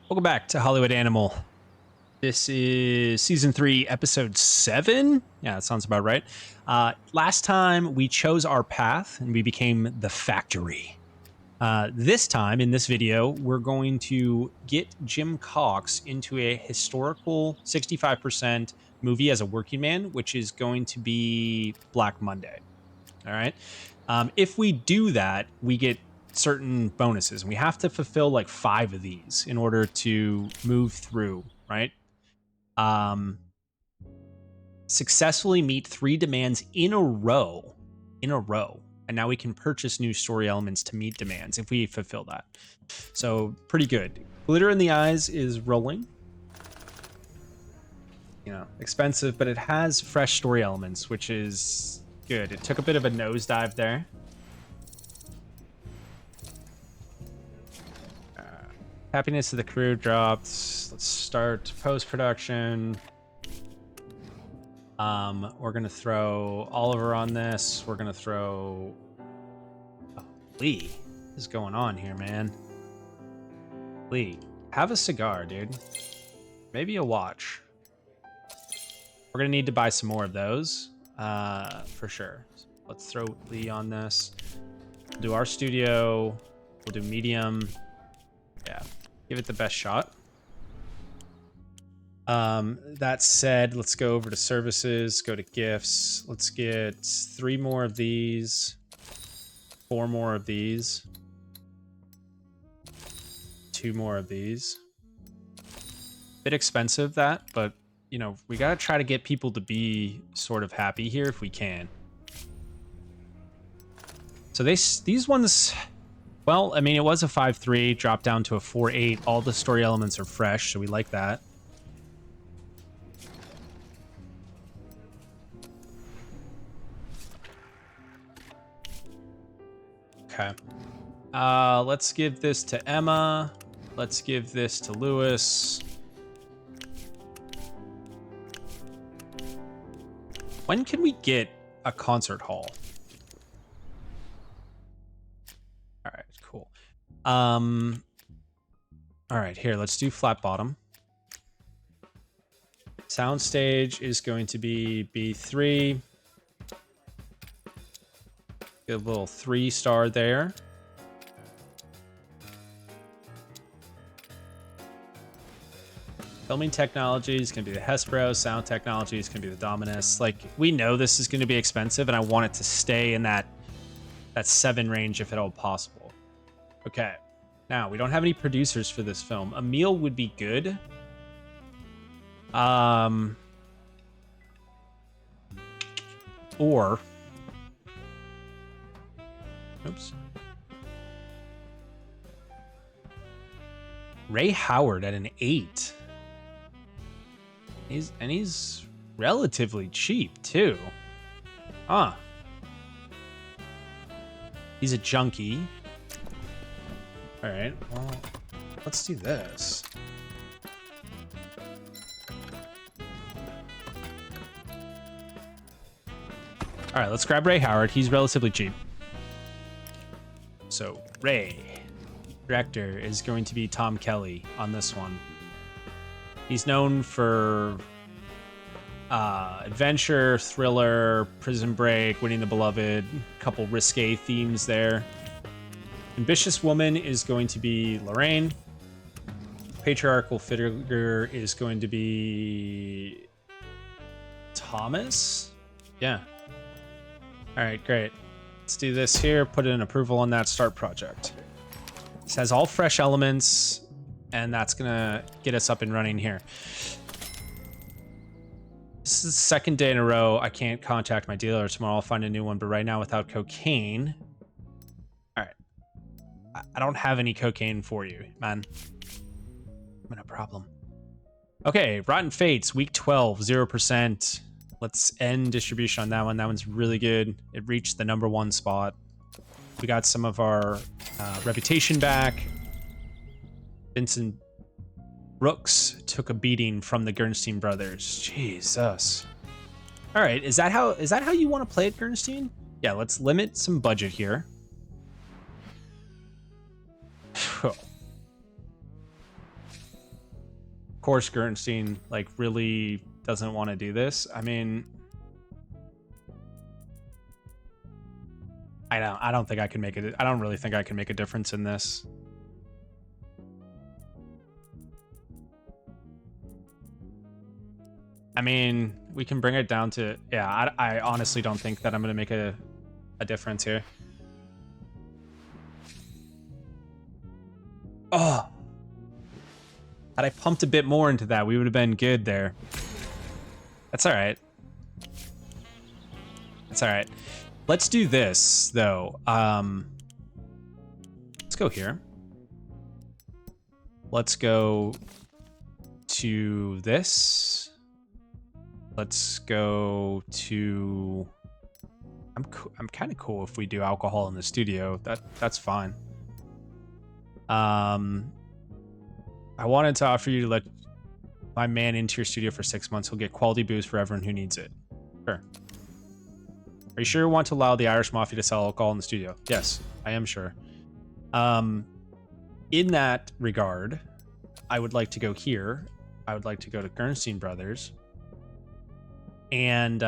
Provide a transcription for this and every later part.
Welcome back to Hollywood Animal. This is season 3, episode 7. Yeah, that sounds about right. Last time we chose our path and we became the factory. This time in this video, we're going to get Jim Cox into a historical 65% movie as a working man, which is going to be Black Monday. All right. If we do that, we get certain bonuses, and we have to fulfill like 5 of these in order to move through, right? Successfully meet 3 demands in a row, and now we can purchase new story elements to meet demands if we fulfill that. So pretty good. Glitter in the eyes is rolling. You know, expensive, but it has fresh story elements, which is good. It took a bit of a nosedive there. Happiness of the crew dropped. Let's start post-production. We're gonna throw Oliver on this. We're gonna throw Lee. What is going on here, man? Lee, have a cigar, dude. Maybe a watch. We're gonna need to buy some more of those, for sure. So let's throw Lee on this. We'll do our studio. We'll do medium. Yeah, give it the best shot. That said, let's go over to services, go to gifts. Let's get 3 more of these, 4 more of these, 2 more of these. Bit expensive that, but you know, we gotta try to get people to be sort of happy here if we can. So these ones, well, I mean, it was a 5.3, dropped down to a 4.8. All the story elements are fresh, so we like that. Okay. Let's give this to Emma. Let's give this to Lewis. When can we get a concert hall? All right, cool. All right, here, let's do flat bottom. Soundstage is going to be B3. Get a little 3-star there. Filming technology is going to be the Hespero. Sound technology is going to be the Dominus. Like, we know this is going to be expensive, and I want it to stay in that 7 range if at all possible. Okay. Now, we don't have any producers for this film. Emil would be good. Or... Oops. Ray Howard at an 8. He's relatively cheap too. Ah. He's a junkie. All right. Well, let's do this. All right, let's grab Ray Howard. He's relatively cheap. So Ray, director, is going to be Tom Kelly on this one. He's known for adventure, thriller, Prison Break, Winning the Beloved, a couple risque themes there. Ambitious Woman is going to be Lorraine. Patriarchal figure is going to be Thomas. Yeah. All right, great. Let's do this here. Put in approval on that start project. This has all fresh elements, and that's gonna get us up and running here. This is the 2nd day in a row I can't contact my dealer. Tomorrow I'll find a new one, but right now without cocaine. All right. I don't have any cocaine for you, man. I'm in a problem. Okay, Rotten Fates, week 12, 0%. Let's end distribution on that one. That one's really good. It reached the #1 spot. We got some of our reputation back. Vincent Brooks took a beating from the Gernstein brothers. Jesus. All right, is that how you want to play it, Gernstein? Yeah, let's limit some budget here. course Gernstein like really doesn't want to do this. I mean, I don't think I can make it. I don't really think I can make a difference in this. I mean, we can bring it down to, yeah, I honestly don't think that I'm going to make a difference here. Oh, had I pumped a bit more into that, we would have been good there. That's all right. That's all right. Let's do this, though. Let's go here. Let's go to this. Let's go to... I'm kind of cool if we do alcohol in the studio. That's fine. I wanted to offer you to let my man into your studio for 6 months. He'll get quality booze for everyone who needs it. Sure. Are you sure you want to allow the Irish Mafia to sell alcohol in the studio? Yes, I am sure. In that regard, I would like to go here. I would like to go to Gernstein Brothers. And,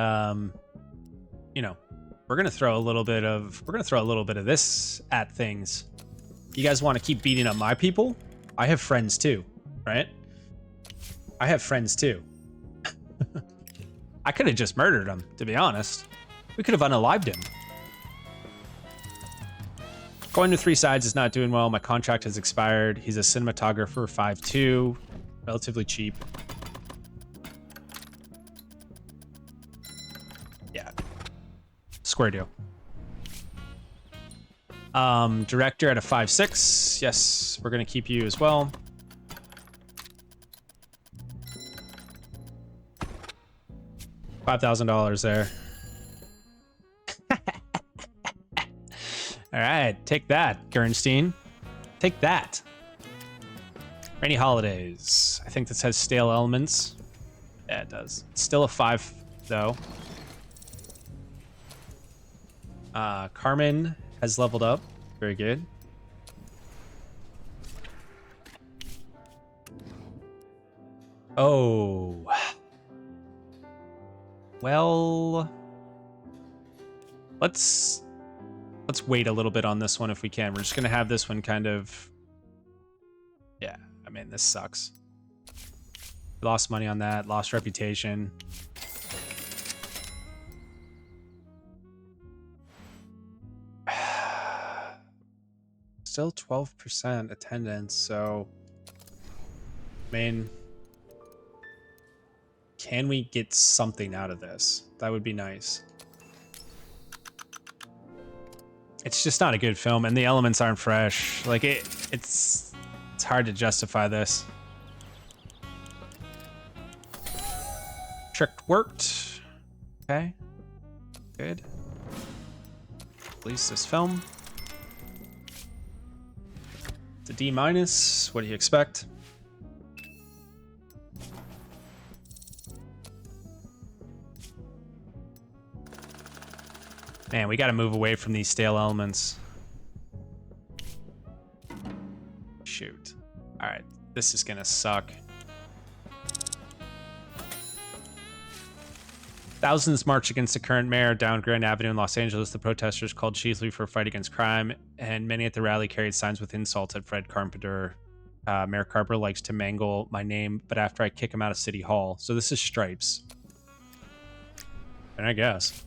you know, we're going to throw a little bit of this at things. You guys want to keep beating up my people? I have friends too, right? I have friends too. I could have just murdered him, to be honest. We could have unalived him. Going to 3 sides is not doing well. My contract has expired. He's a cinematographer, 5'2", relatively cheap. Yeah. Square deal. Director at a 5'6". Yes, we're gonna keep you as well. $5,000 there. All right, take that, Gernstein. Take that. Rainy Holidays. I think this has stale elements. Yeah, it does. It's still a 5, though. Carmen has leveled up. Very good. Oh. Well, let's wait a little bit on this one if we can. We're just gonna have this one kind of, yeah, I mean, this sucks. Lost money on that, lost reputation. Still 12% attendance, so, I mean, can we get something out of this? That would be nice. It's just not a good film, and the elements aren't fresh. Like, it's hard to justify this. Trick worked. Okay. Good. Release this film. It's a D-. What do you expect? Man, we got to move away from these stale elements. Shoot. All right, this is gonna suck. Thousands march against the current mayor down Grand Avenue in Los Angeles. The protesters called chiefly for a fight against crime, and many at the rally carried signs with insults at Fred Carpenter. Mayor Carper likes to mangle my name, but after I kick him out of City Hall. So this is Stripes. And I guess.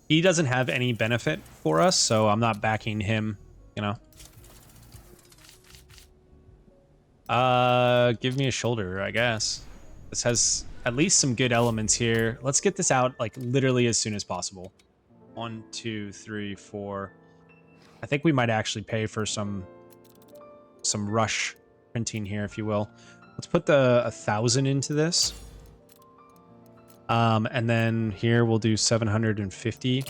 He doesn't have any benefit for us, so I'm not backing him, you know. Give me a shoulder, I guess. This has at least some good elements here. Let's get this out, like, literally as soon as possible. 1, 2, 3, 4. I think we might actually pay for some rush printing here, if you will. Let's put the 1,000 into this. And then here we'll do 750.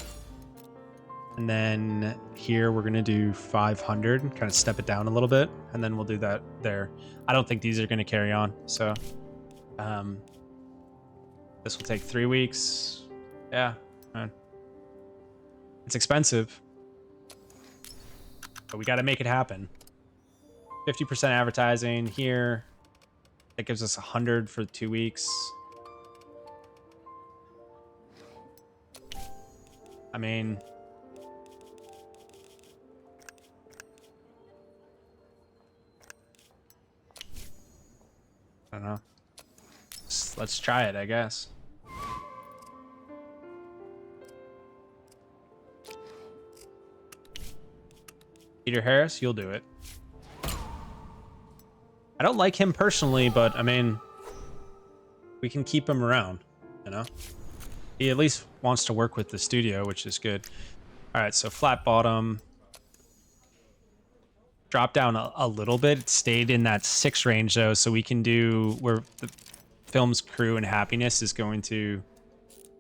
And then here we're going to do 500 and kind of step it down a little bit. And then we'll do that there. I don't think these are going to carry on. So, this will take 3 weeks. Yeah. It's expensive, but we got to make it happen. 50% advertising here. That gives us 100 for 2 weeks. I mean, I don't know. Let's try it, I guess. Peter Harris, you'll do it. I don't like him personally, but I mean, we can keep him around, you know? He at least wants to work with the studio, which is good. All right, so flat bottom. Drop down a little bit. It stayed in that 6 range, though, so we can do where the film's crew and happiness is going to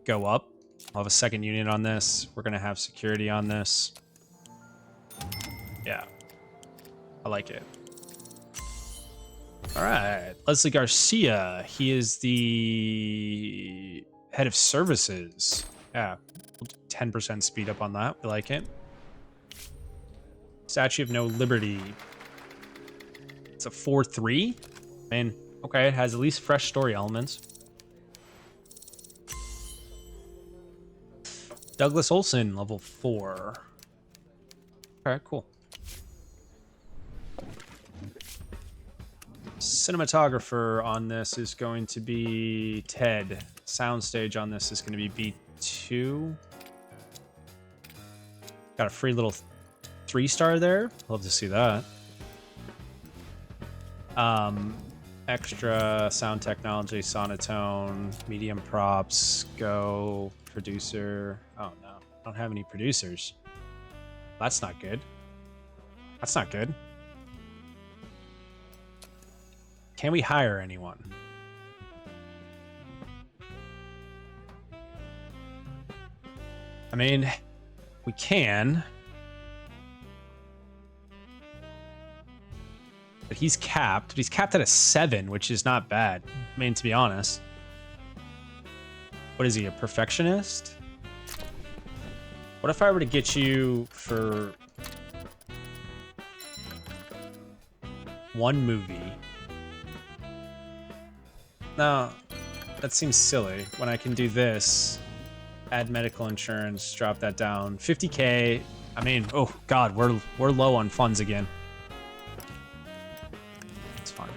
go up. I'll have a second unit on this. We're going to have security on this. Yeah, I like it. All right, Leslie Garcia. He is the head of services. Yeah, 10% speed up on that. We like it. Statue of No Liberty. It's a 4-3. I mean, okay, it has at least fresh story elements. Douglas Olson, level 4. Okay, cool. Cinematographer on this is going to be Ted. Soundstage on this is going to be B2. Got a free little 3-star there. Love to see that. Extra sound technology, sonotone, medium props, go, producer. Oh no, I don't have any producers. That's not good. That's not good. Can we hire anyone? I mean, we can. But he's capped. But he's capped at a 7, which is not bad. I mean, to be honest. What is he, a perfectionist? What if I were to get you for 1 movie? No, that seems silly. When I can do this, add medical insurance, drop that down. 50K. I mean, oh God, we're low on funds again. It's fine.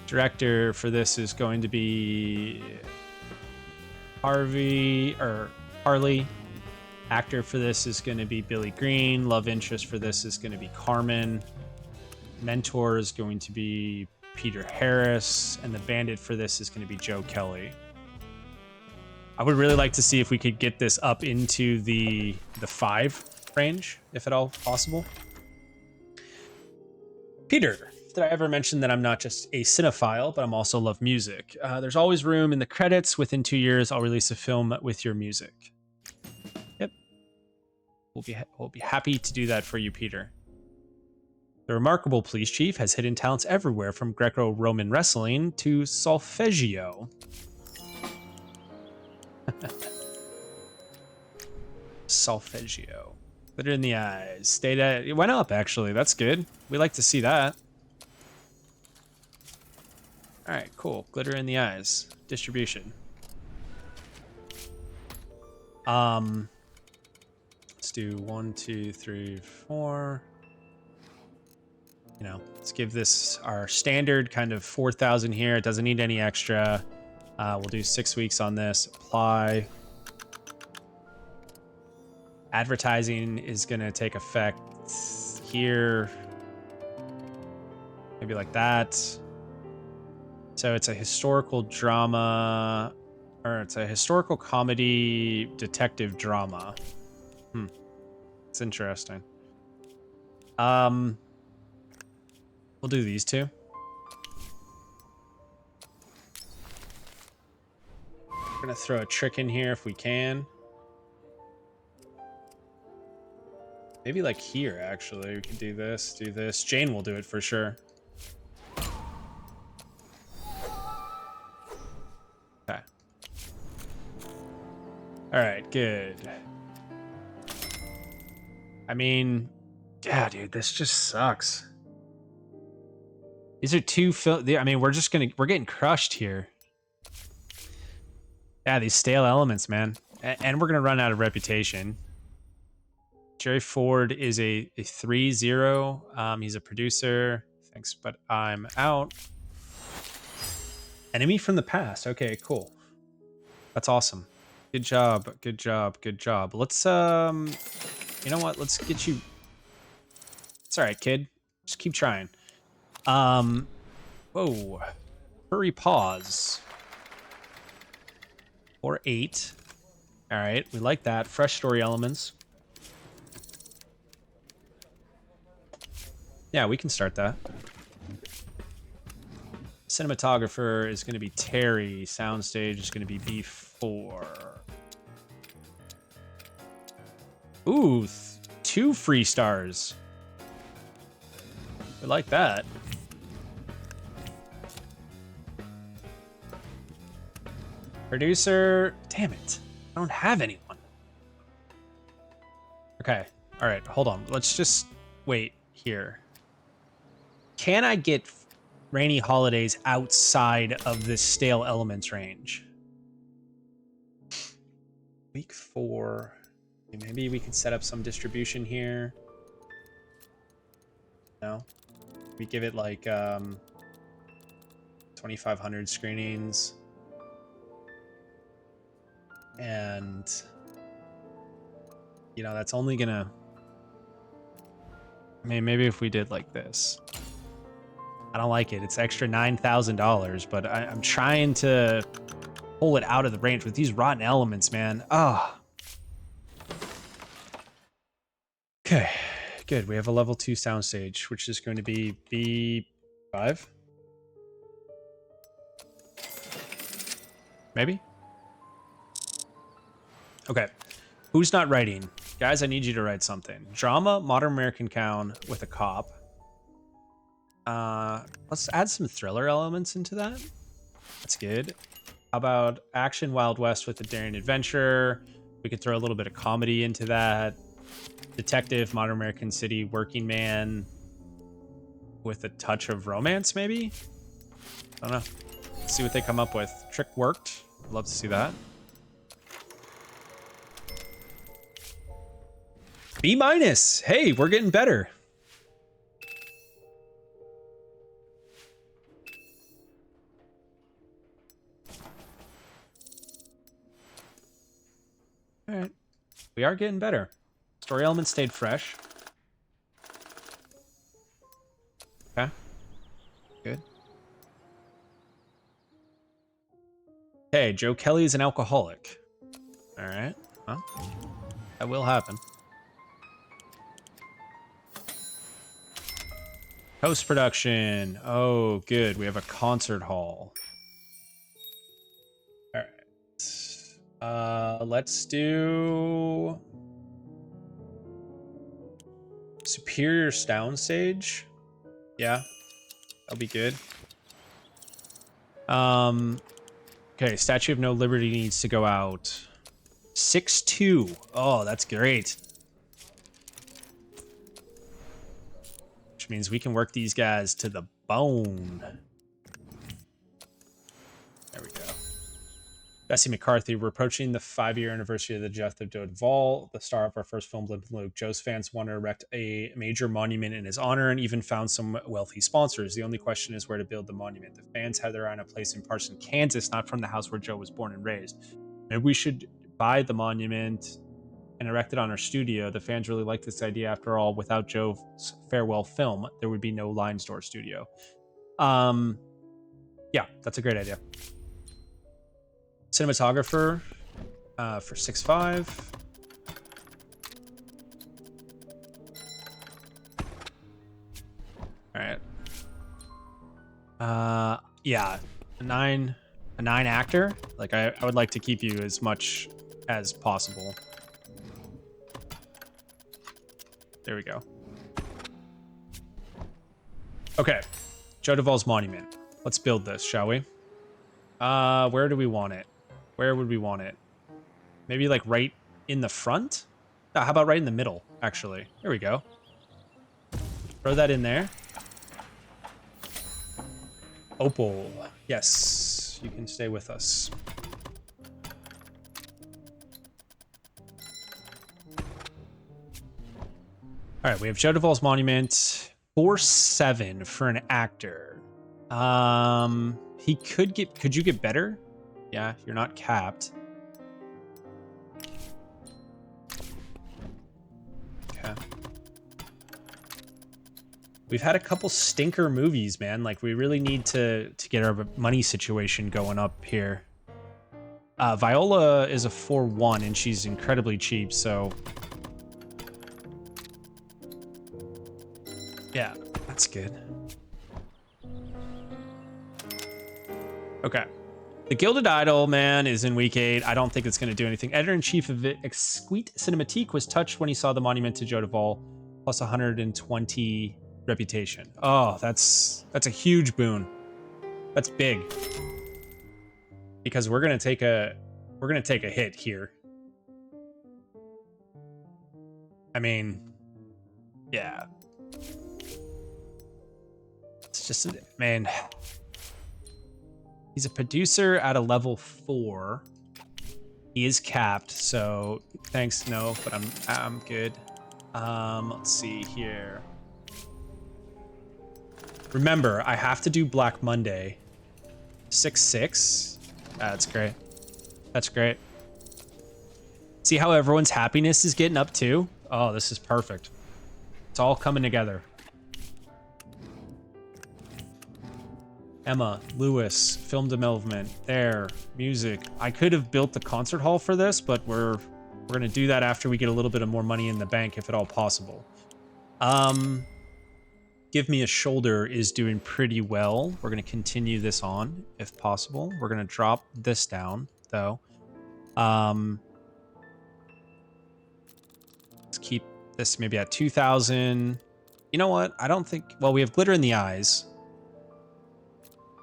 Director for this is going to be Harley. Actor for this is going to be Billy Green. Love interest for this is going to be Carmen. Mentor is going to be Peter Harris, and the bandit for this is going to be Joe Kelly. I would really like to see if we could get this up into the 5 range, if at all possible. Peter, did I ever mention that I'm not just a cinephile, but I'm also love music? There's always room in the credits. Within 2 years, I'll release a film with your music. Yep. We'll be happy to do that for you, Peter. The remarkable police chief has hidden talents everywhere, from Greco-Roman wrestling to solfeggio. Solfeggio. Glitter in the eyes. It went up, actually. That's good. We like to see that. All right, cool. Glitter in the eyes. Distribution. Let's do 1, 2, 3, 4. You know, let's give this our standard kind of 4,000 here. It doesn't need any extra. We'll do 6 weeks on this. Apply. Advertising is going to take effect here. Maybe like that. So it's a historical drama, or it's a historical comedy detective drama. It's interesting. We'll do these 2. We're gonna throw a trick in here if we can. Maybe like here, actually. We can do this, do this. Jane will do it for sure. Okay. All right, good. I mean, yeah, dude, this just sucks. These are two I mean, we're getting crushed here. Yeah, these stale elements, man. And we're gonna run out of reputation. Jerry Ford is a 3-0. He's a producer. Thanks, but I'm out. Enemy from the past. Okay, cool. That's awesome. Good job. Good job. Good job. Let's you know what? Let's get you. It's all right, kid. Just keep trying. Whoa. Hurry pause. Or 8. All right, we like that. Fresh story elements. Yeah, we can start that. Cinematographer is going to be Terry. Soundstage is going to be B4. Ooh, 2 free stars. We like that. Producer, damn it. I don't have anyone. Okay, all right, hold on. Let's just wait here. Can I get Rainy Holidays outside of this stale elements range? Week 4. Maybe we could set up some distribution here. No? We give it like 2,500 screenings. And, you know, that's only gonna... I mean, maybe if we did like this. I don't like it. It's extra $9,000, but I'm trying to pull it out of the range with these rotten elements, man. Ah. Oh. Okay, good. We have a level 2 soundstage, which is going to be B5. Maybe? Okay. Who's not writing? Guys, I need you to write something. Drama, modern American town with a cop. Let's add some thriller elements into that. That's good. How about action Wild West with a daring adventure? We could throw a little bit of comedy into that. Detective, modern American city, working man with a touch of romance, maybe? I don't know. Let's see what they come up with. Trick worked. I'd love to see that. B-. Hey, we're getting better. All right. We are getting better. Story elements stayed fresh. Okay. Good. Okay, Joe Kelly is an alcoholic. All right. Well, that will happen. Post-production. Oh, good. We have a concert hall. All right. Let's do Superior Soundstage. Yeah, that'll be good. Okay, Statue of No Liberty needs to go out. 6-2. Oh, that's great. Which means we can work these guys to the bone. There we go. Bessie McCarthy, we're approaching the 5-year anniversary of the death of Joe Duvall, the star of our first film, Blimp and Luke. Joe's fans want to erect a major monument in his honor and even found some wealthy sponsors. The only question is where to build the monument. The fans have their eye on a place in Parson, Kansas, not from the house where Joe was born and raised. Maybe we should buy the monument and erect it on our studio. The fans really like this idea. After all, without Joe's farewell film, there would be no Line Store studio. Yeah, that's a great idea. Cinematographer for 6.5. All right. Yeah, a 9 actor. Like I would like to keep you as much as possible. There we go. Okay, Joe Duvall's monument. Let's build this, shall we? Where do we want it? Where would we want it? Maybe like right in the front? How about right in the middle, actually? There we go. Throw that in there. Opal. Yes, you can stay with us. All right, we have Joe Duvall's Monument. 4-7 for an actor. He could get. Could you get better? Yeah, you're not capped. Okay. We've had a couple stinker movies, man. Like, we really need to get our money situation going up here. Viola is a 4-1, and she's incredibly cheap, so... Yeah, that's good. Okay. The Gilded Idol, man, is in week 8. I don't think it's going to do anything. Editor-in-Chief of Exquisite Cinematique was touched when he saw the monument to Joe Duvall, plus 120 reputation. Oh, that's a huge boon. That's big. Because we're gonna take a hit here. I mean, yeah. It's just, man. He's a producer at a level 4. He is capped, so thanks, no, but I'm good. Let's see here. Remember, I have to do Black Monday. 6-6. That's great. That's great. See how everyone's happiness is getting up too? Oh, this is perfect. It's all coming together. Emma, Lewis, film development, there, music. I could have built the concert hall for this, but we're gonna do that after we get a little bit of more money in the bank, if at all possible. Give Me a Shoulder is doing pretty well. We're gonna continue this on, if possible. We're gonna drop this down, though. Let's keep this maybe at 2,000. You know what? I don't think... Well, we have Glitter in the Eyes.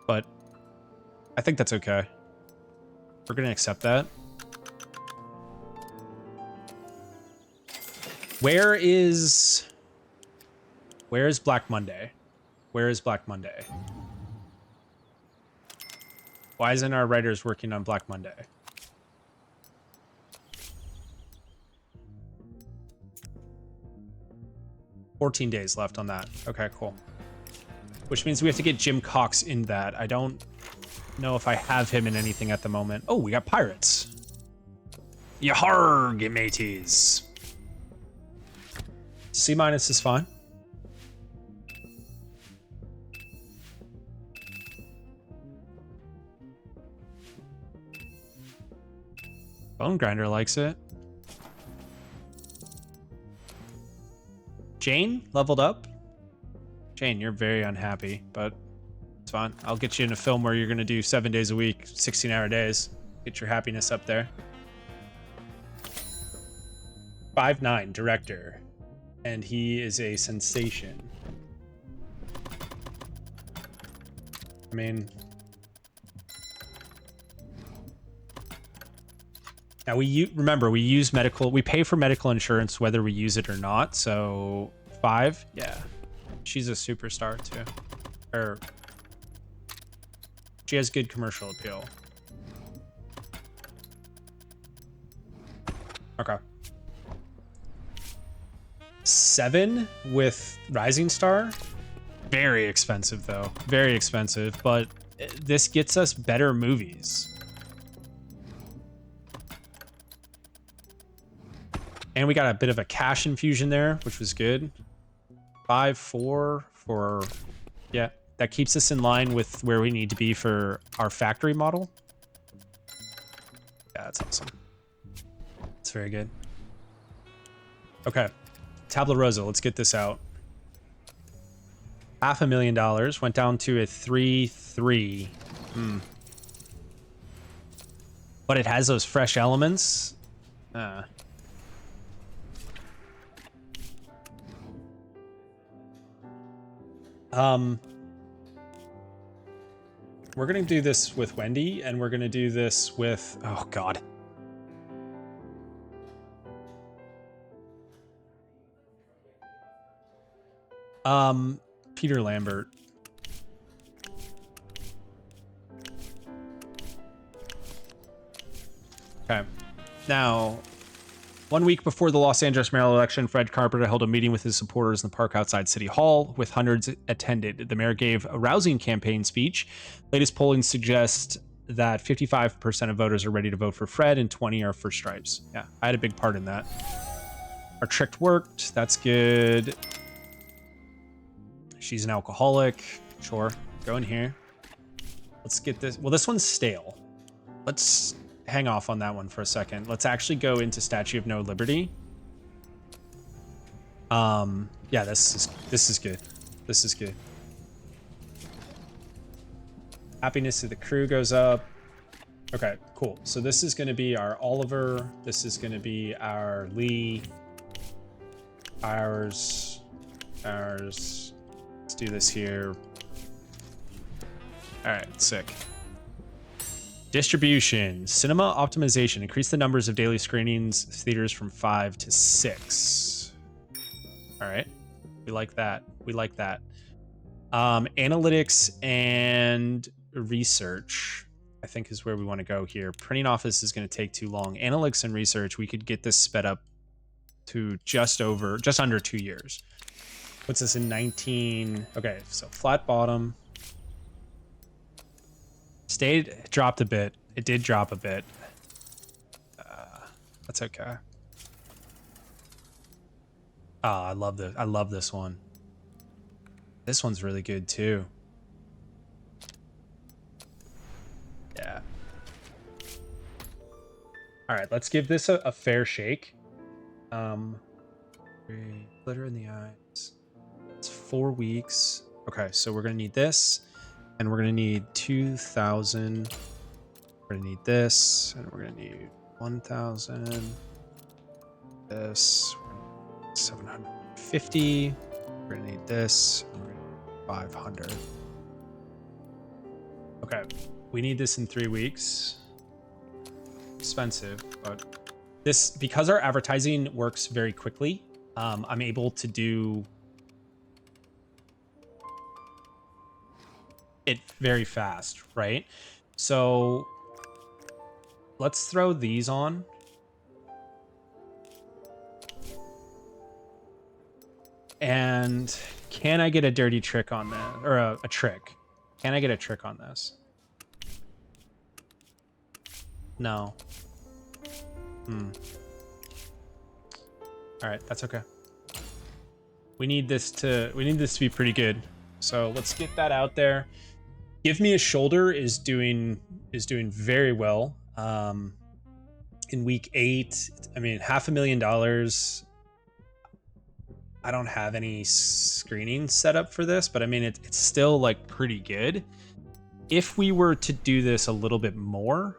But I think that's okay. We're gonna accept that. Where is Black Monday? Where is Black Monday? Why isn't our writers working on Black Monday? $14 days left on that. Okay, cool. Which means we have to get Jim Cox in that. I don't know if I have him in anything at the moment. Oh, we got pirates. Yaharg, mateys. C- is fine. Bone Grinder likes it. Jane leveled up. Jane, you're very unhappy, but it's fine. I'll get you in a film where you're going to do 7 days a week, 16-hour days. Get your happiness up there. 5'9", director. And he is a sensation. I mean... Now, remember, we use medical... We pay for medical insurance whether we use it or not, so... 5? Yeah. She's a superstar, too. Or... She has good commercial appeal. Okay. 7 with Rising Star? Very expensive, though. Very expensive, but this gets us better movies. And we got a bit of a cash infusion there, which was good. 5-4 for... Yeah, that keeps us in line with where we need to be for our factory model. Yeah, that's awesome. That's very good. Okay. Tabula Rosa, let's get this out. $500,000 went down to a 3-3. But it has those fresh elements. We're gonna do this with Wendy, and we're gonna do this with... Oh, God. Peter Lambert. Okay. Now, 1 week before the Los Angeles mayoral election, Fred Carpenter held a meeting with his supporters in the park outside City Hall, with hundreds attended. The mayor gave a rousing campaign speech. Latest polling suggests that 55% of voters are ready to vote for Fred and 20 are for Stripes. Yeah, I had a big part in that. Our trick worked. That's good. She's an alcoholic. Sure. Go in here. Let's get this. Well, this one's stale. Let's hang off on that one for a second. Let's actually go into Statue of No Liberty. Yeah, this is good. This is good. Happiness of the crew goes up. Okay, cool. So this is going to be our Oliver. This is going to be our Lee. Ours. Let's do this here. All right, sick. Distribution, cinema optimization, increase the numbers of daily screenings, theaters from 5 to 6. All right, we like that. We like that. Analytics and research, I think, is where we want to go here. Printing office is going to take too long. Analytics and research, we could get this sped up to just under 2 years. Puts us in 19. Okay, so flat bottom. Dropped a bit. It did drop a bit. That's okay. Ah, I love this. I love this one. This one's really good too. Yeah. All right, let's give this a fair shake. Glitter in the eyes. It's 4 weeks. Okay, so we're gonna need this. And we're going to need 2,000. We're going to need this. And we're going to need 1,000. This. 750. We're going to need this. And we're going to need 500. Okay. We need this in 3 weeks. Expensive, but this, because our advertising works very quickly, I'm able to do it very fast, right? So let's throw these on. And can I get a dirty trick on that? Or a trick? Can I get a trick on this? No. All right, that's okay. We need this to be pretty good. So let's get that out there. Give Me a Shoulder is doing very well. In week 8, I mean, $500,000. I don't have any screening set up for this, but I mean, it's still like pretty good. If we were to do this a little bit more,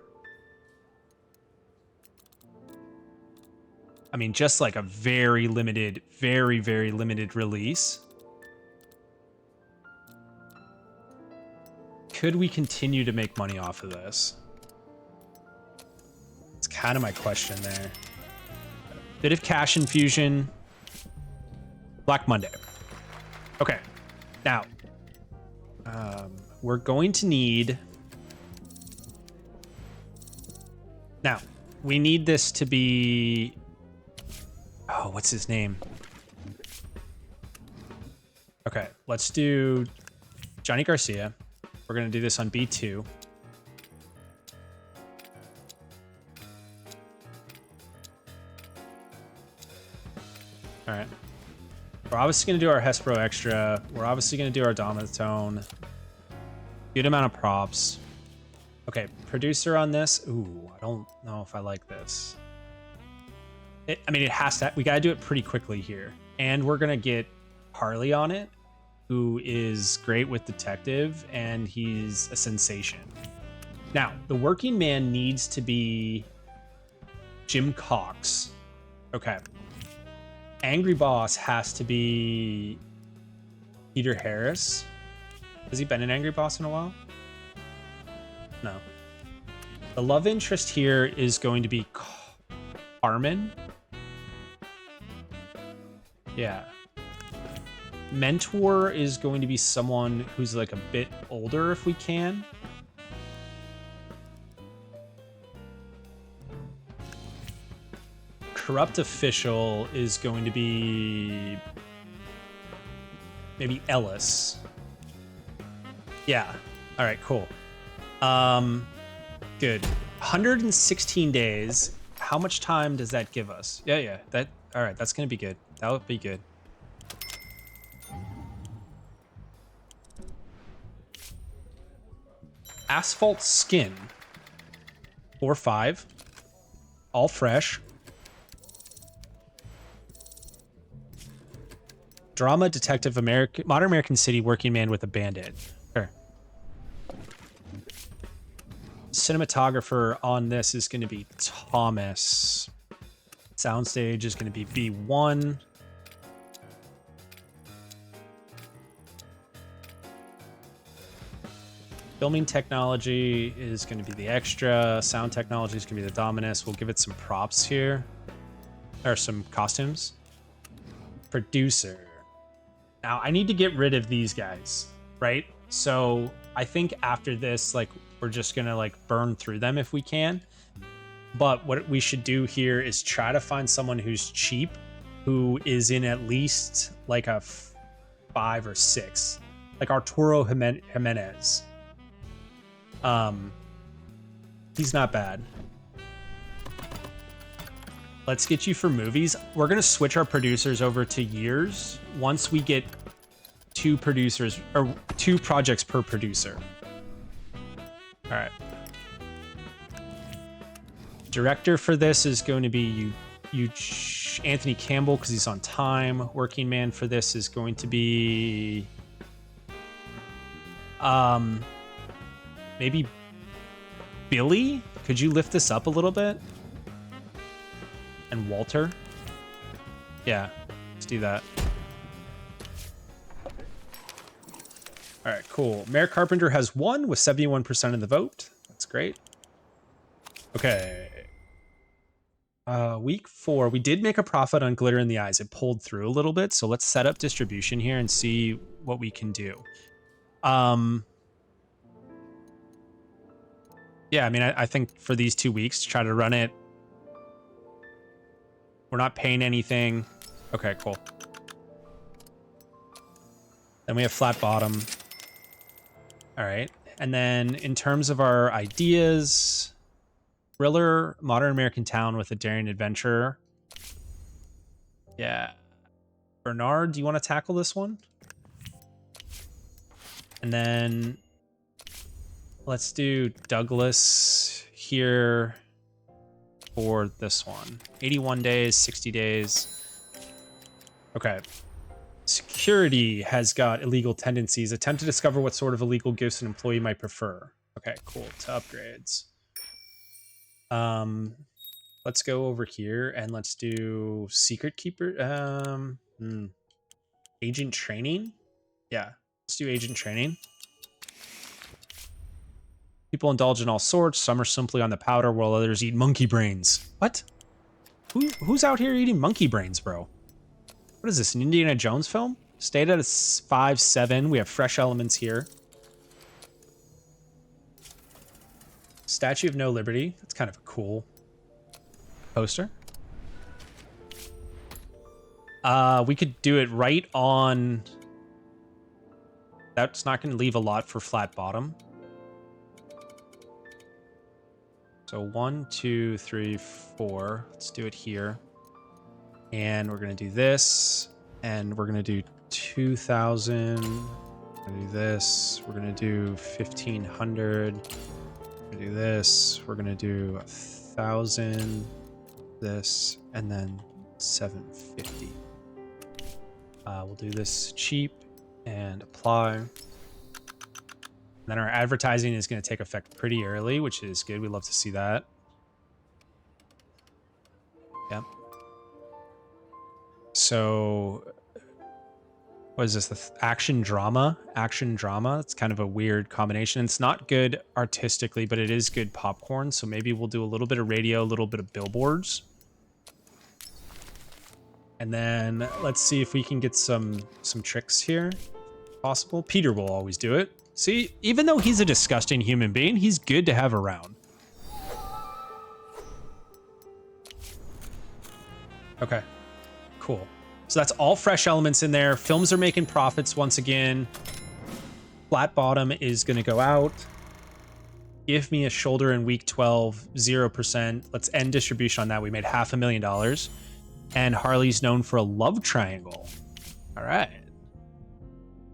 I mean, just like a very limited, very limited release. Could we continue to make money off of this? It's kind of my question there. Bit of cash infusion. Black Monday. Okay. Now, we're going to need... Now, we need this to be... Oh, what's his name? Okay, let's do Johnny Garcia. We're going to do this on B2. All right. We're obviously going to do our Hespero Extra. We're obviously going to do our Dominatone. Good amount of props. Okay, producer on this. Ooh, I don't know if I like this. I mean, it has to... We got to do it pretty quickly here. And we're going to get Harley on it, who is great with detective, and he's a sensation. Now, the working man needs to be Jim Cox. Okay. Angry boss has to be Peter Harris. Has he been an angry boss in a while? No. The love interest here is going to be Carmen. Yeah. Mentor is going to be someone who's like a bit older if we can. corrupt official is going to be maybe Ellis. Yeah. All right, cool. Good. 116 days. How much time does that give us? Yeah. All right, that's going to be good. That would be good. Asphalt skin. 4-5. All fresh. Drama detective modern American city working man with a bandit. Sure. Cinematographer on this is going to be Thomas. Soundstage is going to be B1. Filming technology is going to be the extra. Sound technology is going to be the dominus. We'll give it some props here. Or some costumes. Producer. Now, I need to get rid of these guys, right? So I think after this, like, we're just going to, like, burn through them if we can. But what we should do here is try to find someone who's cheap, who is in at least, like, a 5 or 6. Like Arturo Jimenez. He's not bad. Let's get you for movies. We're gonna switch our producers over to years once we get 2 producers or 2 projects per producer. All right. Director for this is going to be Anthony Campbell because he's on time. Working man for this is going to be maybe Billy. Could you lift this up a little bit? And Walter. Yeah, let's do that. All right, cool. Mayor Carpenter has won with 71% of the vote. That's great. Okay. Week 4, we did make a profit on Glitter in the Eyes. It pulled through a little bit, so let's set up distribution here and see what we can do. Yeah, I mean, I think for these 2 weeks, to try to run it. We're not paying anything. Okay, cool. Then we have flat bottom. All right. And then in terms of our ideas, thriller, modern American town with a daring adventurer. Yeah. Bernard, do you want to tackle this one? And then let's do Douglas here for this one. 81 days, 60 days. Okay. Security has got illegal tendencies. Attempt to discover what sort of illegal gifts an employee might prefer. Okay, cool. To upgrades. Let's go over here and let's do secret keeper. Agent training. Yeah, let's do agent training. People indulge in all sorts. Some are simply on the powder, while others eat monkey brains. What? Who's out here eating monkey brains, bro? What is this, an Indiana Jones film? Stayed at a 5-7. We have fresh elements here. Statue of No Liberty. That's kind of a cool poster. We could do it right on... That's not going to leave a lot for flat bottom. So 1, 2, 3, 4. Let's do it here. And we're going to do this. And we're going to do 2,000. We're going to do this. We're going to do 1,500. We're going to do this. We're going to do 1,000. This. And then 750. We'll do this cheap and apply. Then our advertising is going to take effect pretty early, which is good. We love to see that. Yep. So, what is this? The action drama? Action drama. It's kind of a weird combination. It's not good artistically, but it is good popcorn. So maybe we'll do a little bit of radio, a little bit of billboards. And then let's see if we can get some tricks here. Possible. Peter will always do it. See, even though he's a disgusting human being, he's good to have around. Okay, cool. So that's all fresh elements in there. Films are making profits once again. Flat Bottom is going to go out. Give Me a Shoulder in week 12, 0%. Let's end distribution on that. We made $500,000. And Harley's known for a love triangle. All right.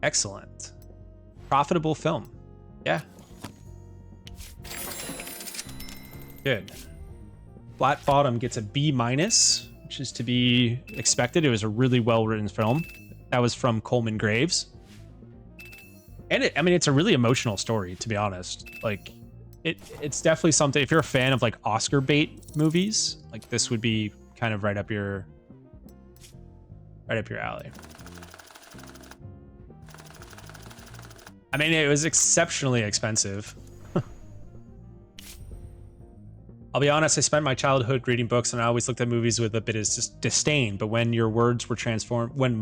Excellent. Profitable film. Yeah. Good. Flat Bottom gets a B-, which is to be expected. It was a really well-written film. That was from Coleman Graves. And I mean, it's a really emotional story, to be honest. Like, it's definitely something, if you're a fan of like Oscar bait movies, like this would be kind of right up your alley. I mean, it was exceptionally expensive. I'll be honest, I spent my childhood reading books and I always looked at movies with a bit of disdain, but when your words were transformed, when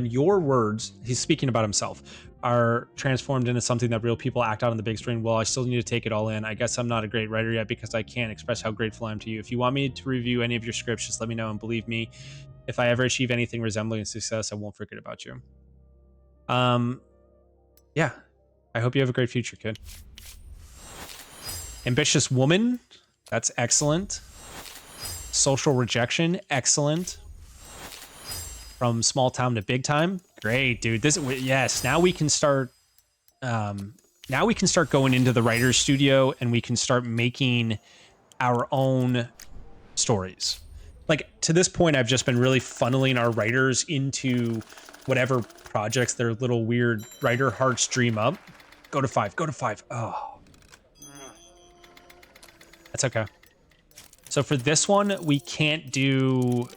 your words, he's speaking about himself, are transformed into something that real people act out on the big screen, well, I still need to take it all in. I guess I'm not a great writer yet because I can't express how grateful I am to you. If you want me to review any of your scripts, just let me know, and believe me, if I ever achieve anything resembling success, I won't forget about you. Yeah, I hope you have a great future, kid. Ambitious Woman, that's excellent. Social Rejection, excellent. From Small Town to Big Time, great, dude. Yes, now we can start going into the writer's studio and we can start making our own stories. Like, to this point, I've just been really funneling our writers into whatever projects their little weird writer hearts dream up. Go to 5. Oh, that's okay. So for this one, we can't do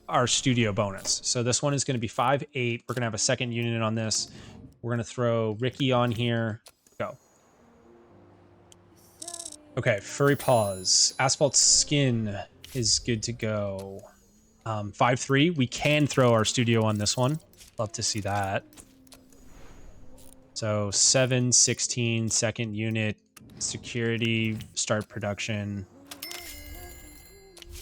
our studio bonus. So this one is going to be 5, 8. We're going to have a second unit on this. We're going to throw Ricky on here. Go. Okay, Furry Paws. Asphalt Skin is good to go. 5, 3. We can throw our studio on this one. Love to see that. So 7, 16, second unit, security, start production.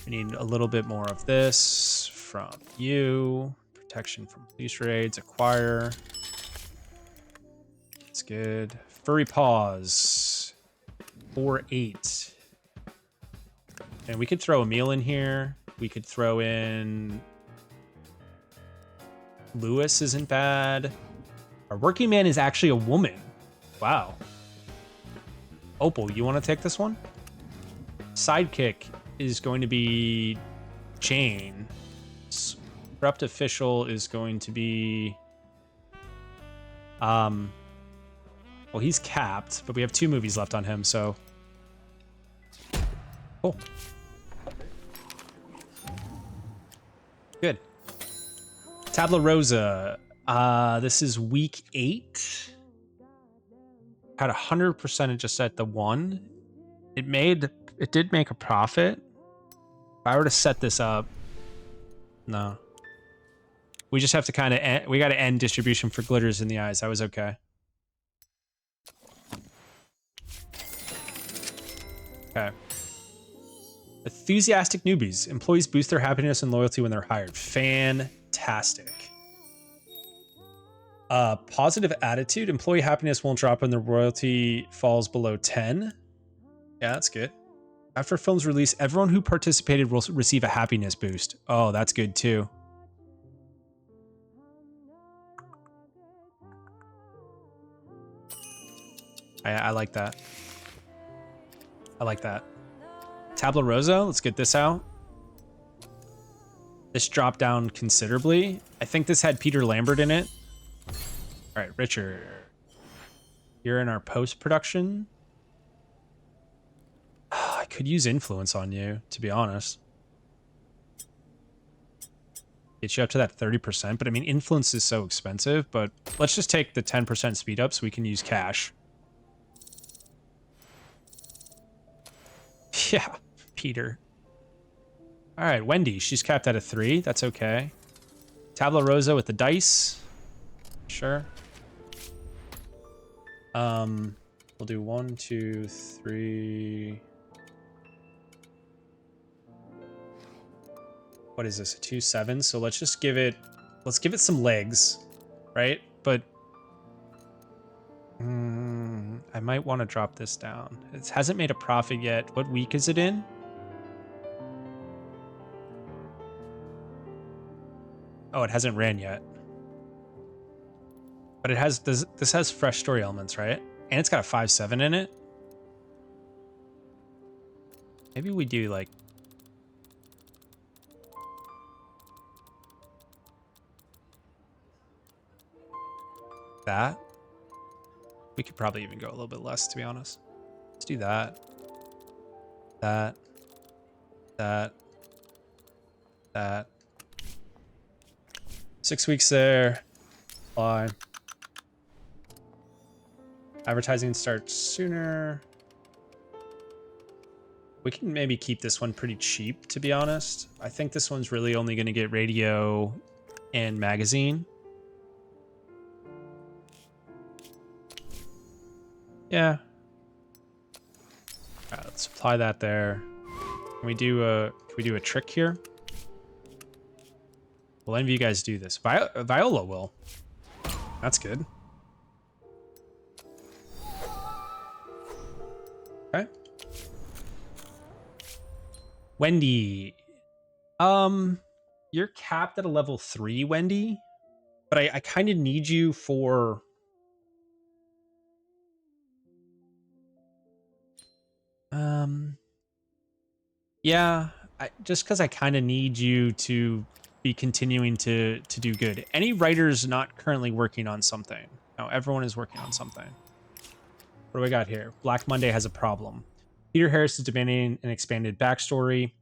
We need a little bit more of this from you. Protection from police raids, acquire. That's good. Furry Paws. 4, 8. And we could throw Emil in here. We could throw in... Lewis isn't bad. Our working man is actually a woman. Wow. Opal, you want to take this one? Sidekick is going to be Jane. Corrupt official is going to be... well, he's capped, but we have 2 movies left on him, so... Cool. Good. Tabla Rosa. This is week 8. Had 100% just at the 1. It did make a profit. If I were to set this up, no. We just have to kind of we got to end distribution for Glitters in the Eyes. I was okay. Okay. Enthusiastic Newbies. Employees boost their happiness and loyalty when they're hired. Fantastic. Positive attitude. Employee happiness won't drop when the royalty falls below 10. Yeah, that's good. After film's release, everyone who participated will receive a happiness boost. Oh, that's good too. I like that. I like that. Tabla Rosa, let's get this out. This dropped down considerably. I think this had Peter Lambert in it. All right, Richard. You're in our post-production. I could use influence on you, to be honest. Get you up to that 30%, but I mean, influence is so expensive, but let's just take the 10% speed up so we can use cash. Yeah, Peter. All right, Wendy, she's capped at a 3. That's okay. Tabla Rosa with the dice. Sure. We'll do 1, 2, 3. what is this, a 2.7? So let's just give it, let's give it some legs, right? But I might want to drop this down. It hasn't made a profit yet. What week is it in? Oh, it hasn't ran yet. But it has, this has fresh story elements, right? And it's got a 5.7 in it. Maybe we do like that. We could probably even go a little bit less, to be honest. Let's do that. That. 6 weeks there. Fine. Advertising starts sooner. We can maybe keep this one pretty cheap, to be honest. I think this one's really only going to get radio and magazine. Yeah. All right, let's apply that there. Can we do a trick here? Will any of you guys do this? Viola will. That's good. Okay. Wendy. You're capped at a level 3, Wendy. But I kind of need you for... Yeah, just because I kind of need you to be continuing to do good. Any writers not currently working on something? No, everyone is working on something. What do we got here? Black Monday has a problem. Peter Harris is demanding an expanded backstory.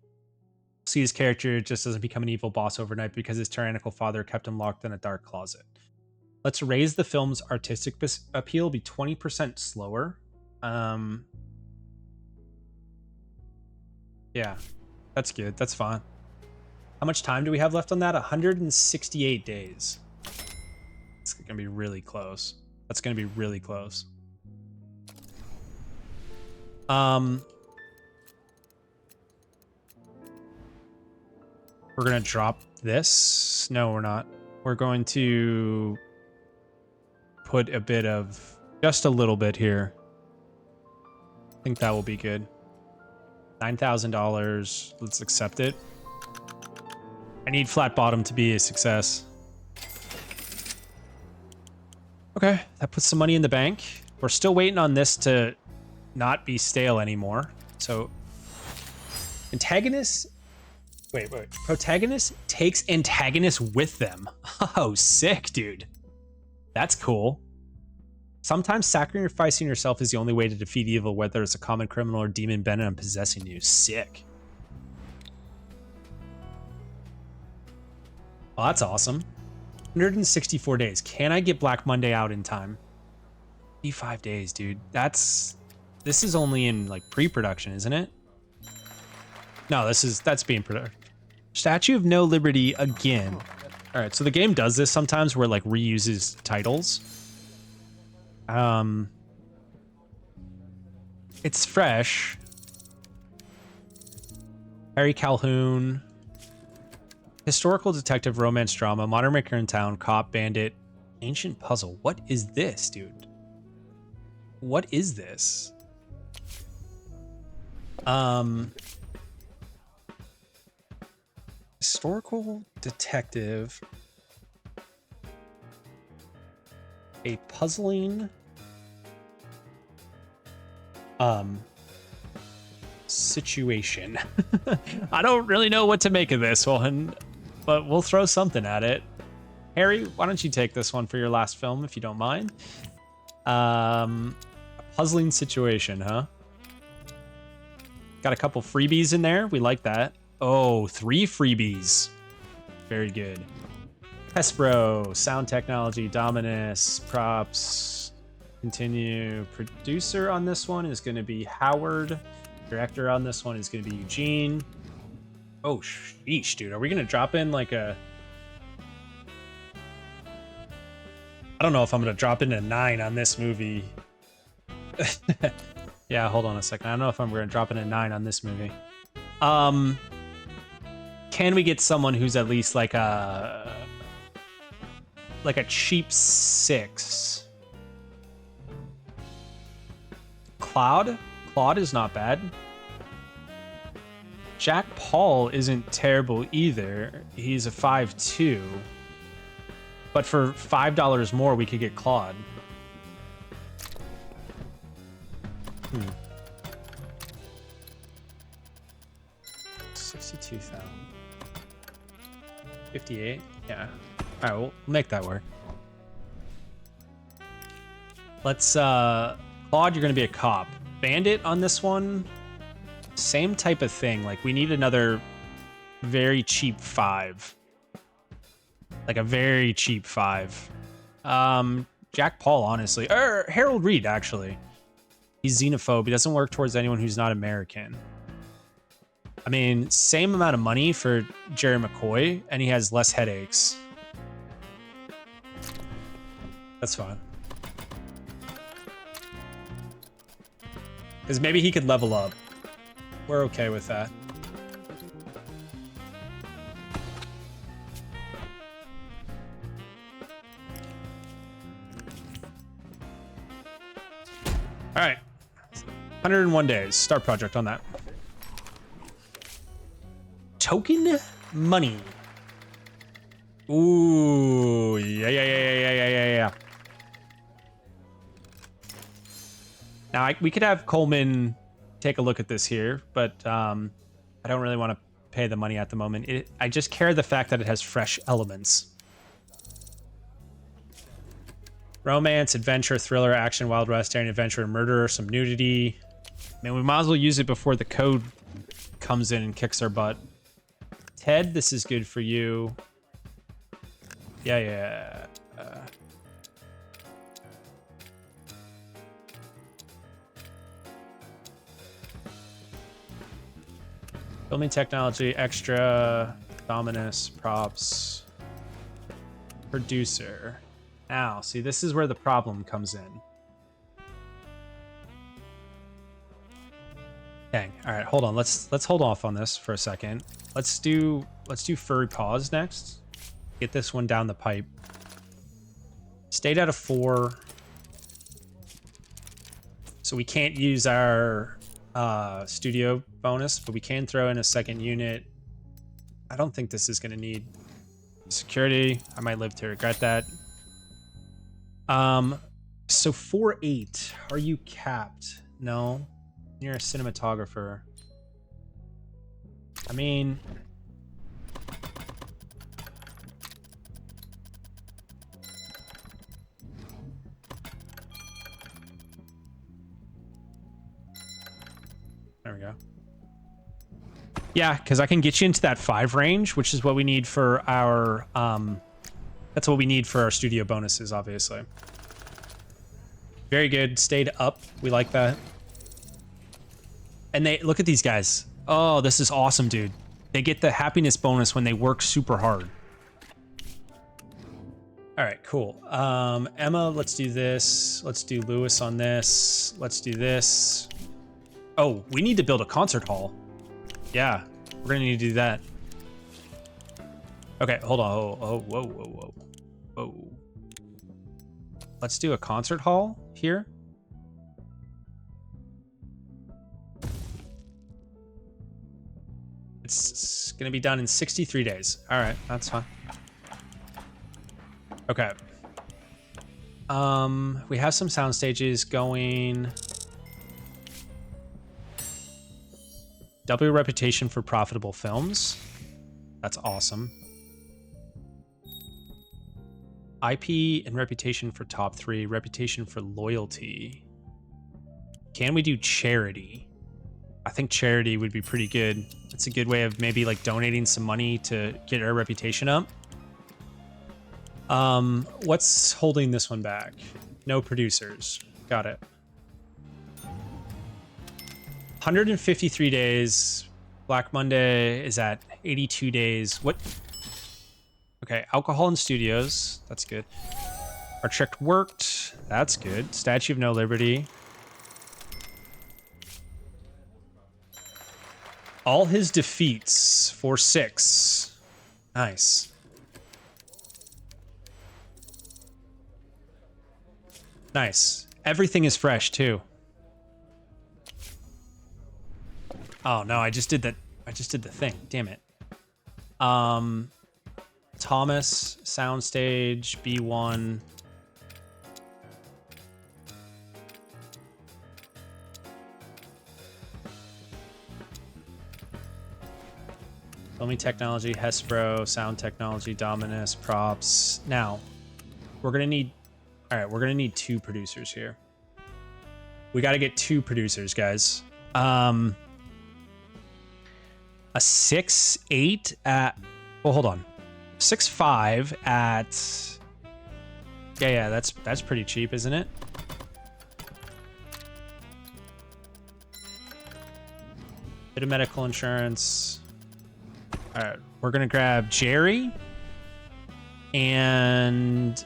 See, his character just doesn't become an evil boss overnight because his tyrannical father kept him locked in a dark closet. Let's raise the film's artistic appeal, be 20% slower. Yeah, that's good. That's fine. How much time do we have left on that? 168 days. It's going to be really close. That's going to be really close. We're going to drop this. No, we're not. We're going to put a bit of, just a little bit here. I think that will be good. $9,000. Let's accept it. I need Flat Bottom to be a success. Okay, that puts some money in the bank. We're still waiting on this to not be stale anymore. So, antagonist... Wait. Protagonist takes antagonist with them. Oh, sick, dude. That's cool. Sometimes sacrificing yourself is the only way to defeat evil, whether it's a common criminal or demon bent on possessing you. Sick. Well, that's awesome. 164 days. Can I get Black Monday out in time? 55 days, dude. This is only in like pre-production, isn't it? No, that's being produced. Statue of No Liberty again. All right, so the game does this sometimes where it like reuses titles. It's fresh. Harry Calhoun. Historical detective romance drama, modern maker in town, cop, bandit, ancient puzzle. What is this, dude? What is this? Historical detective. A puzzling situation. I don't really know what to make of this one, but we'll throw something at it. Harry, why don't you take this one for your last film, if you don't mind? A puzzling situation, huh? Got a couple freebies in there. We like that. Oh, 3 freebies. Very good. Hespro, sound technology, Dominus, props, continue. Producer on this one is going to be Howard. Director on this one is going to be Eugene. Oh, sheesh, dude. Are we going to drop in like a... I don't know if I'm going to drop in a 9 on this movie. Yeah, hold on a second. I don't know if I'm going to drop in a 9 on this movie. can we get someone who's at least like a cheap 6? Claude is not bad. Jack Paul isn't terrible either. He's a 5'2". But for $5 more, we could get Claude. 62,000. 58? Yeah. All right, we'll make that work. Let's, Claude, you're gonna be a cop. Bandit on this one, same type of thing. Like, we need another very cheap 5. Like a very cheap 5. Jack Paul, honestly. Or Harold Reed, actually. He's xenophobe. He doesn't work towards anyone who's not American. I mean, same amount of money for Jerry McCoy, and he has less headaches. That's fine. Because maybe he could level up. We're okay with that. All right. 101 days. Start project on that. Token money. Ooh, yeah. Now, we could have Coleman take a look at this here, but I don't really want to pay the money at the moment. I just care the fact that it has fresh elements. Romance, adventure, thriller, action, Wild West, daring adventure, murder, some nudity. Man, we might as well use it before the code comes in and kicks our butt. Ted, this is good for you. Yeah. Filming technology, extra, dominus, props, producer. Now, see, this is where the problem comes in. Dang. All right, hold on. Let's hold off on this for a second. Let's do furry paws next. Get this one down the pipe. Stayed out of 4. So we can't use our studio bonus, but we can throw in a second unit. I don't think this is going to need security. I might live to regret that. So 4-8. Are you capped? No. You're a cinematographer. I mean, there we go. Yeah, because I can get you into that 5 range, which is what we need for our that's what we need for our studio bonuses, obviously. Very good. Stayed up. We like that. And they look at these guys. Oh, this is awesome, dude. They get the happiness bonus when they work super hard. All right, cool. Emma, let's do this. Let's do Lewis on this. Let's do this. Oh, we need to build a concert hall. Yeah, we're gonna need to do that. Okay, hold on. Oh, whoa. Let's do a concert hall here. It's gonna be done in 63 days. All right, that's fine. Okay. We have some sound stages going. W reputation for profitable films. That's awesome. IP and reputation for top 3. Reputation for loyalty. Can we do charity? I think charity would be pretty good. It's a good way of maybe like donating some money to get our reputation up. What's holding this one back? No producers. Got it. 153 days. Black Monday is at 82 days. What? Okay, alcohol in studios. That's good. Our trick worked. That's good. Statue of No Liberty. All his defeats for 6. Nice. Nice. Everything is fresh too. Oh no, I just did that. I just did the thing. Damn it. Thomas, soundstage, B1. Filming technology, Hespro, sound technology, Dominus, props. Now, we're gonna need. All right, we're gonna need 2 producers here. We got to get 2 producers, guys. A 6.8 at. Well, hold on. 6.5 at. Yeah, that's pretty cheap, isn't it? Bit of medical insurance. All right, we're gonna grab Jerry, and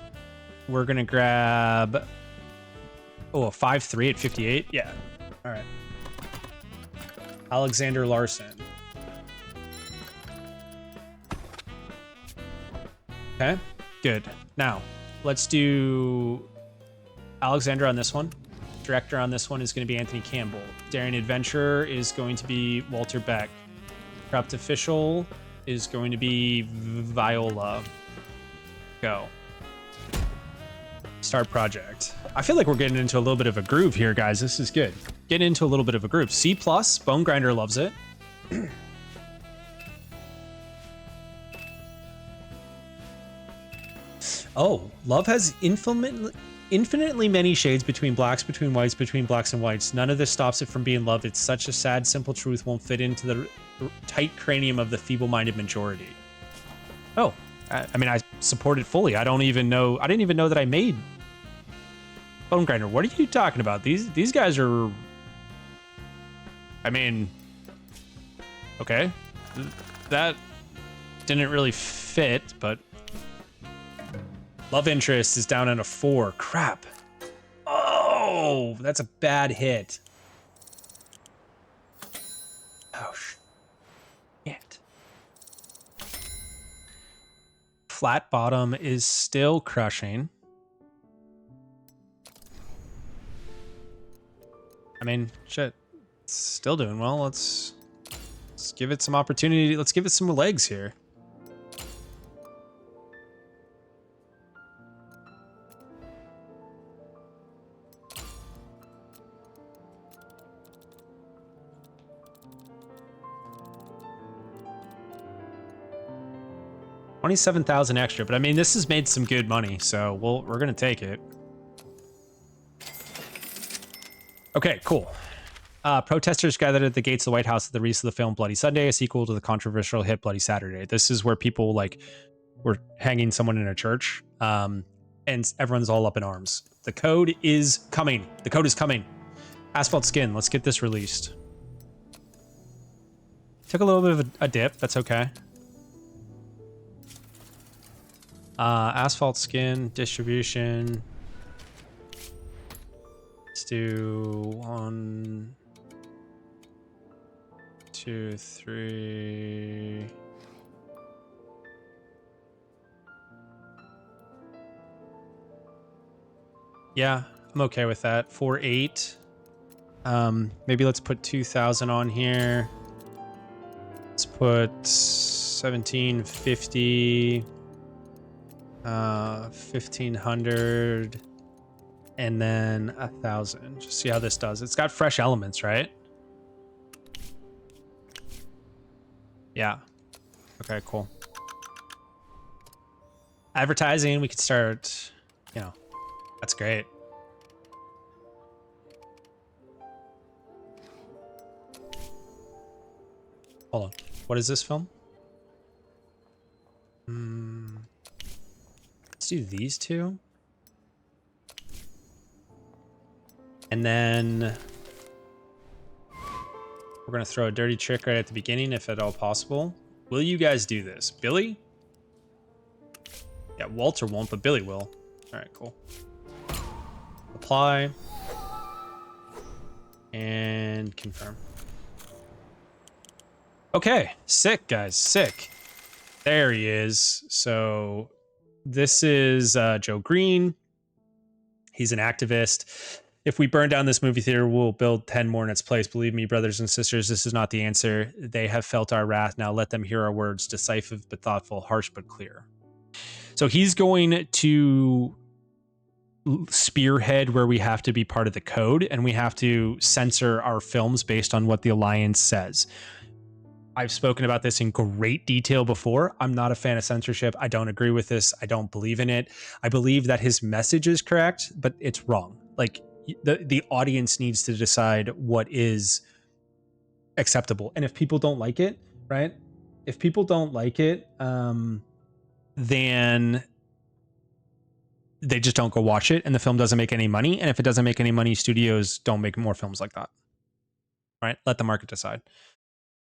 we're gonna grab a 5.3 at 58. Yeah. All right. Alexander Larson. Okay, good. Now let's do Alexander on this one. Director on this one is going to be Anthony Campbell. Daring Adventurer is going to be Walter Beck. Corrupt Official is going to be Viola. Go. Start project. I feel like we're getting into a little bit of a groove here, guys. This is good. Getting into a little bit of a groove. C+, Bone Grinder loves it. Oh, love has infinitely many shades between blacks, between whites, between blacks and whites. None of this stops it from being loved. It's such a sad, simple truth won't fit into the tight cranium of the feeble-minded majority. Oh, I mean, I support it fully. I didn't even know that I made Bone Grinder. What are you talking about? These guys are, I mean, okay. That didn't really fit, but love interest is down at a 4. Crap. Oh, that's a bad hit. Oh, shit. Flat bottom is still crushing. I mean, shit. It's still doing well. Let's give it some opportunity. Let's give it some legs here. $27,000 extra, but I mean, this has made some good money, so we're gonna take it. Okay, cool. Protesters gathered at the gates of the White House at the release of the film Bloody Sunday, a sequel to the controversial hit Bloody Saturday. This is where people were hanging someone in a church, and everyone's all up in arms. The code is coming. The code is coming. Asphalt Skin. Let's get this released. Took a little bit of a dip. That's okay. Asphalt Skin distribution. Let's do 1, 2, 3. Yeah, I'm okay with that. 4.8. Maybe let's put 2,000 on here. Let's put 1,750. 1,500. And then 1,000. Just see how this does. It's got fresh elements, right? Yeah. Okay, cool. Advertising, we could start, you know, that's great. Hold on. What is this film? Let's do these 2. And then we're going to throw a dirty trick right at the beginning, if at all possible. Will you guys do this? Billy? Yeah, Walter won't, but Billy will. All right, cool. Apply. And confirm. Okay, sick, guys, sick. There he is. So this is Joe Green. He's an activist. If we burn down this movie theater, we'll build 10 more in its place. Believe me, brothers and sisters, this is not the answer. They have felt our wrath. Now let them hear our words, decisive but thoughtful, harsh but clear. So he's going to spearhead where we have to be part of the code and we have to censor our films based on what the Alliance says. I've spoken about this in great detail before. I'm not a fan of censorship. I don't agree with this. I don't believe in it. I believe that his message is correct, but it's wrong. Like the audience needs to decide what is acceptable. And if people don't like it, right? If people don't like it, then they just don't go watch it and the film doesn't make any money. And if it doesn't make any money, studios don't make more films like that. Right? Let the market decide.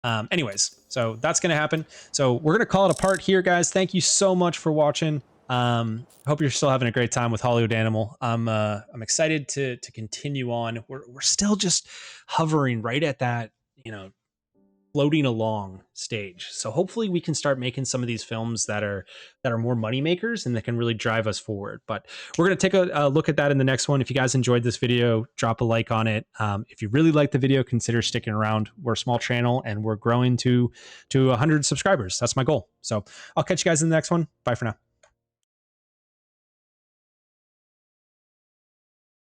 Anyways, so that's going to happen. So we're going to call it a part here, guys. Thank you so much for watching. Hope you're still having a great time with Hollywood Animal. I'm excited to continue on. We're still just hovering right at that, floating along stage. So hopefully we can start making some of these films that are more money makers and that can really drive us forward. But we're going to take a look at that in the next one. If you guys enjoyed this video, drop a like on it. If you really like the video, consider sticking around. We're a small channel and we're growing to 100 subscribers. That's my goal. So I'll catch you guys in the next one. Bye for now.